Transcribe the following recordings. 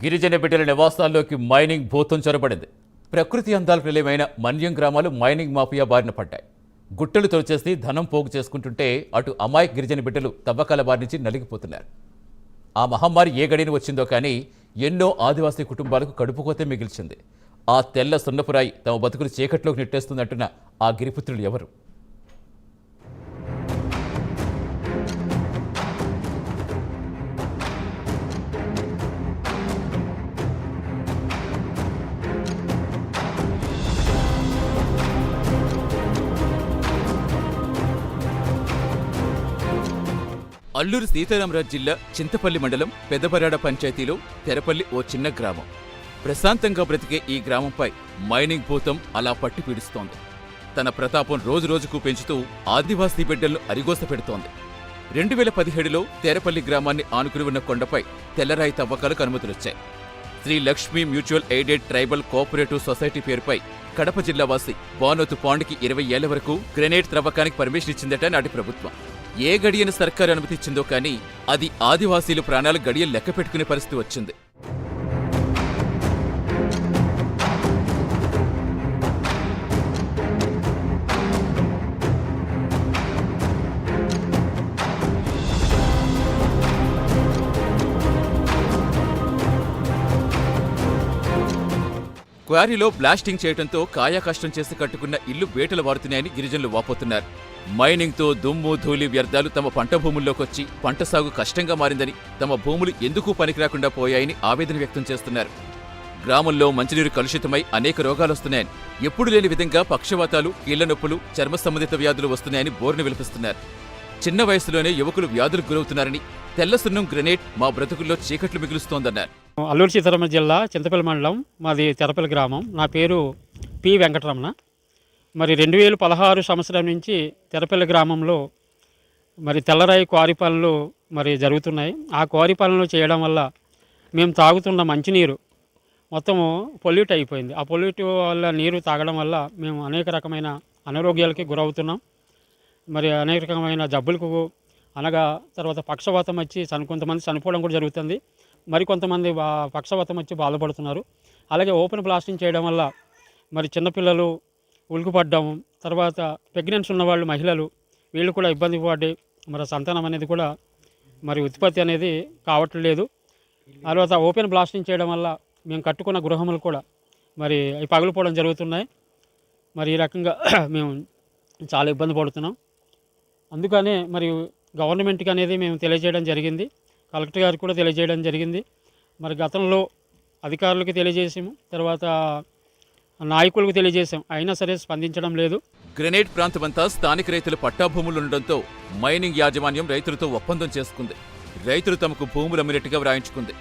గిరిజన బిడ్డల నివాసాల్లోకి మైనింగ్ భూతం చొరబడింది. ప్రకృతి అందాలకు నిలయమైన మన్యం గ్రామాలు మైనింగ్ మాఫియా బారిన పడ్డాయి. గుట్టలు తోచేసి ధనం పోగు చేసుకుంటుంటే అటు అమాయక గిరిజన బిడ్డలు తవ్వకాల బారి నుంచి నలిగిపోతున్నారు. ఆ మహమ్మారి ఏ గడిని వచ్చిందో కానీ ఎన్నో ఆదివాసీ కుటుంబాలకు కడుపుకోతే మిగిల్చింది. ఆ తెల్ల సున్నపురాయి తమ బతుకులు చీకట్లోకి నెట్టేస్తుందంటున్న ఆ గిరిపుత్రులు ఎవరు? అల్లూరు సీతారామరాజు జిల్లా చింతపల్లి మండలం పెదబరాడ పంచాయతీలో తెరపల్లి ఓ చిన్న గ్రామం. ప్రశాంతంగా బ్రతికే ఈ గ్రామంపై మైనింగ్ భూతం అలా పట్టి పీడిస్తోంది. తన ప్రతాపం రోజురోజుకు పెంచుతూ ఆదివాసీ బిడ్డలను అరిగోస పెడుతోంది. 2017లో తెరపల్లి గ్రామాన్ని ఆనుకుని ఉన్న కొండపై తెల్లరాయి తవ్వకాలకు అనుమతులొచ్చాయి. Sri Lakshmi mutual aided tribal cooperative society పేరుపై కడప జిల్లావాసి బానోతు పాండ్కి 20 ఏళ్ల వరకు గ్రెనేడ్ త్రవ్వకానికి పర్మిషన్ ఇచ్చిందట నాటి ప్రభుత్వం. ఏ గడియను సర్కారు అనుమతిచ్చిందో కానీ అది ఆదివాసీలు ప్రాణాలు గడియలు లెక్క పెట్టుకునే పరిస్థితి వచ్చింది. క్వారీలో బ్లాస్టింగ్ చేయడంతో కాయాకష్టం చేసి కట్టుకున్న ఇల్లు బేటలు వారుతున్నాయని గిరిజనులు వాపోతున్నారు. మైనింగ్తో దుమ్ము ధూళి వ్యర్థాలు తమ పంట భూముల్లోకొచ్చి పంట సాగు కష్టంగా మారిందని, తమ భూములు ఎందుకు పనికిరాకుండా పోయాయని ఆవేదన వ్యక్తం చేస్తున్నారు. గ్రామంలో మంచినీరు కలుషితమై అనేక రోగాలొస్తున్నాయని, ఎప్పుడు లేని విధంగా పక్షవాతాలు, కీళ్ల నొప్పులు, చర్మ సంబంధిత వ్యాధులు వస్తున్నాయని బోర్ను విలిపిస్తున్నారు. చిన్న వయసులోనే యువకులు వ్యాధులకు గురవుతున్నారని, తెల్ల సున్నం గ్రెనేడ్ మా బ్రతుకుల్లో చీకట్లు మిగులుస్తోందన్నారు. అల్లూరు సీతారామరాజు జిల్లా చింతపల్లి మండలం, మాది తెరపల్లి గ్రామం. నా పేరు పి వెంకటరమణ. మరి 2016 సంవత్సరం నుంచి తెరపల్లి గ్రామంలో మరి తెల్లరాయి క్వారీ పనులు మరి జరుగుతున్నాయి. ఆ క్వారీ పనులు చేయడం వల్ల మేము తాగుతున్న మంచినీరు మొత్తము పొల్యూట్ అయిపోయింది. ఆ పొల్యూట్ వల్ల నీరు తాగడం వల్ల మేము అనేక రకమైన అనారోగ్యాలకి గురవుతున్నాం. మరి అనేక రకమైన జబ్బులకు అనగా తర్వాత పక్షవాతం వచ్చి కొంతమంది చనిపోవడం కూడా జరుగుతుంది. మరి కొంతమంది పక్షవాతం వచ్చి బాధపడుతున్నారు. అలాగే ఓపెన్ బ్లాస్టింగ్ చేయడం వల్ల మరి చిన్నపిల్లలు ఉలికిపడ్డం, తర్వాత ప్రెగ్నెన్సీ ఉన్నవాళ్ళు మహిళలు వీళ్ళు కూడా ఇబ్బంది పడి మరి సంతానం అనేది కూడా మరి ఉత్పత్తి అనేది కావట్లేదు. తర్వాత ఓపెన్ బ్లాస్టింగ్ చేయడం వల్ల మేము కట్టుకున్న గృహములు కూడా మరి అవి పగిలిపోవడం జరుగుతున్నాయి. మరి ఈ రకంగా మేము చాలా ఇబ్బంది పడుతున్నాం. అందుకనే మరి గవర్నమెంట్కి అనేది మేము తెలియజేయడం జరిగింది. కలెక్టర్ గారికి కూడా తెలియజేయడం జరిగింది. మరి గతంలో అధికారులకి తెలియజేసాము, తర్వాత నాయకులకు తెలియజేశాం, అయినా సరే స్పందించడం లేదు. గ్రెనేడ్ ప్రాంతమంతా స్థానిక రైతుల పట్టాభూములుండడంతో మైనింగ్ యాజమాన్యం రైతులతో ఒప్పందం చేసుకుంది. రైతులు తమకు భూములు అమ్మినట్టుగా వ్రాయించుకుంది.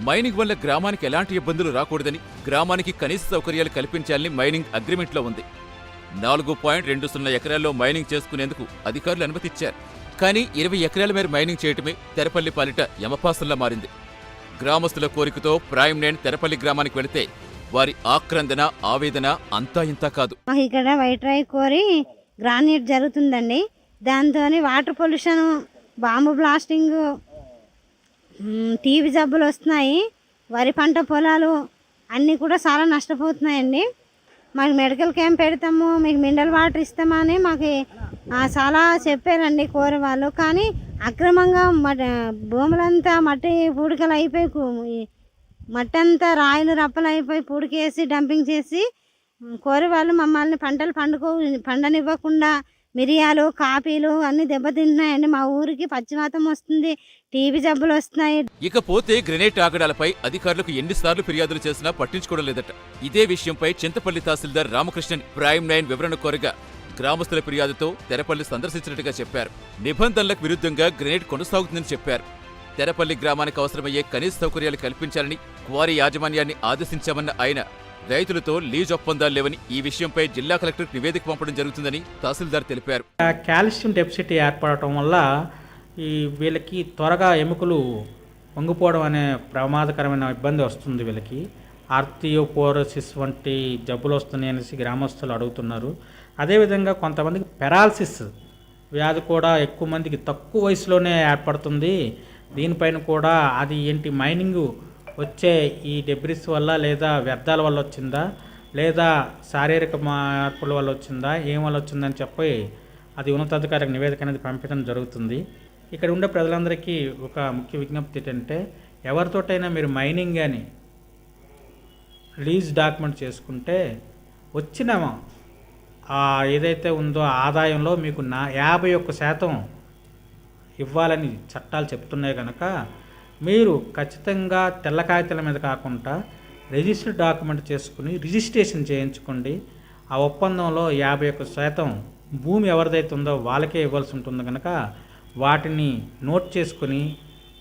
మైనింగ్ వల్ల గ్రామానికి ఎలాంటి ఇబ్బందులు రాకూడదని, గ్రామానికి కనీస సౌకర్యాలు కల్పించాలని మైనింగ్ అగ్రిమెంట్లో ఉంది. 4.20 ఎకరాల్లో మైనింగ్ చేసుకునేందుకు అధికారులు అనుమతిచ్చారు. కానీ 20 ఎకరాల మేర మైనింగ్ చేయటమే తెరపల్లి పాలిట యమపాసంలా మారింది. గ్రామస్తుల కోరికతో ప్రైమ్ లైన్ తెరపల్లి గ్రామానికి వెళితే వారి ఆక్రందన, ఆవేదన అంతా ఇంతా కాదు. ఇక్కడ వైట్ రాయి కోరి గ్రానైట్ జరుగుతుందండి. దాంతో water pollution, bomb blasting, TV జబ్బులు వస్తున్నాయి. వరి పంట పొలాలు అన్నీ కూడా చాలా నష్టపోతున్నాయండి. మాకు మెడికల్ క్యాంప్ పెడతాము, మీకు మినరల్ వాటర్ ఇస్తామని మాకు చాలా చెప్పారండి కోరే వాళ్ళు. కానీ అక్రమంగా భూములంతా మట్టి పూడికలు అయిపోయి, మట్టి అంతా రాయిలు రప్పలు అయిపోయి పూడికేసి డంపింగ్ చేసి కోరే వాళ్ళు మమ్మల్ని పంటలు పండనివ్వకుండా మిరియాలు, కాపీలు అన్నీ దెబ్బతింటున్నాయండి. మా ఊరికి పచ్చివాతం వస్తుంది, టీబీ జబ్బులు వస్తున్నాయి. ఇకపోతే గ్రెనేడ్ ఆగడాలపై అధికారులకు ఎన్నిసార్లు ఫిర్యాదులు చేసినా పట్టించుకోవడం లేదట. ఇదే విషయంపై చింతపల్లి తహసీల్దార్ రామకృష్ణన్ ప్రైమ్ లైన్ వివరణ కోరగా గ్రామస్తుల ఫిర్యాదుతో తెరపల్లి సందర్శించినట్టుగా చెప్పారు. నిబంధనలకు విరుద్ధంగా గ్రెనేడ్ కొనసాగుతుందని చెప్పారు. తెరపల్లి గ్రామానికి అవసరమయ్యే కనీస సౌకర్యాలు కల్పించాలని క్వారీ యాజమాన్యాన్ని ఆదేశించామన్న ఆయన రైతులతో లీజ్ ఒప్పందాలు లేవని, ఈ విషయంపై జిల్లా కలెక్టర్ నివేదిక పంపడం జరుగుతుందని తహసీల్దార్ తెలిపారు. కాల్షియం డెఫిసిట్ ఏర్పడటం వల్ల వీళ్ళకి త్వరగా ఎముకలు వంగిపోవడం అనే ప్రమాదకరమైన ఇబ్బంది వస్తుంది. వీళ్ళకి ఆర్థియోపోరోసిస్ వంటి జబ్బులు వస్తున్నాయనేసి గ్రామస్తులు అడుగుతున్నారు. అదేవిధంగా కొంతమందికి పెరాలసిస్ వ్యాధి కూడా ఎక్కువ మందికి తక్కువ వయసులోనే ఏర్పడుతుంది. దీనిపైన కూడా అది ఏంటి మైనింగ్ వచ్చే ఈ డెబ్రిస్ వల్ల లేదా వ్యర్థాల వల్ల వచ్చిందా లేదా శారీరక మార్పుల వల్ల వచ్చిందా ఏం వల్ల వచ్చిందని చెప్పి అది ఉన్నతాధికారికి నివేదిక అనేది పంపించడం జరుగుతుంది. ఇక్కడ ఉండే ప్రజలందరికీ ఒక ముఖ్య విజ్ఞప్తి ఏంటంటే ఎవరితోటైనా మీరు మైనింగ్ అని రిలీజ్ డాక్యుమెంట్ చేసుకుంటే వచ్చిన ఏదైతే ఉందో ఆదాయంలో మీకు 51% ఇవ్వాలని చట్టాలు చెప్తున్నాయి కనుక మీరు ఖచ్చితంగా తెల్ల కాగితాల మీద కాకుండా రిజిస్టర్డ్ డాక్యుమెంట్ చేసుకుని రిజిస్ట్రేషన్ చేయించుకోండి. ఆ ఒప్పందంలో 51% భూమి ఎవరిదైతే ఉందో వాళ్ళకే ఇవ్వాల్సి ఉంటుంది కనుక వాటిని నోట్ చేసుకుని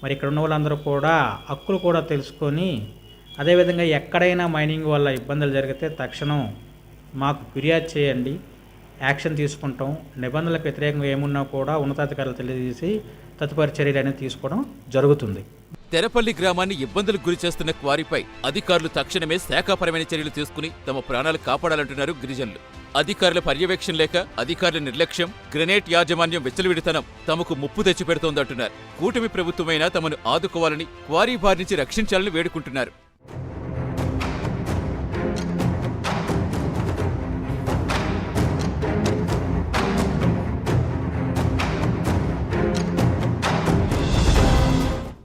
మరి ఇక్కడ ఉన్న వాళ్ళందరూ కూడా హక్కులు కూడా తెలుసుకొని అదేవిధంగా ఎక్కడైనా మైనింగ్ వల్ల ఇబ్బందులు జరిగితే తక్షణం మాకు ఫిర్యాదు చేయండి, యాక్షన్ తీసుకుంటాం. నిబంధనలకు వ్యతిరేకంగా ఏమున్నా కూడా ఉన్నతాధికారులు తెలియజేసి తదుపరి చర్యలు అనేది తీసుకోవడం జరుగుతుంది. తెరపల్లి గ్రామాన్ని ఇబ్బందులకు గురి చేస్తున్న క్వారీపై అధికారులు తక్షణమే శాఖాపరమైన చర్యలు తీసుకుని తమ ప్రాణాలు కాపాడాలంటున్నారు గిరిజనులు. అధికారుల పర్యవేక్షణ లేక అధికారుల నిర్లక్ష్యం, గ్రెనేట్ యాజమాన్యం విచ్చలవిడితనం తమకు ముప్పు తెచ్చిపెడుతోందంటున్నారు. కూటమి ప్రభుత్వమైనా తమను ఆదుకోవాలని, క్వారీ బారి నుంచి రక్షించాలని వేడుకుంటున్నారు.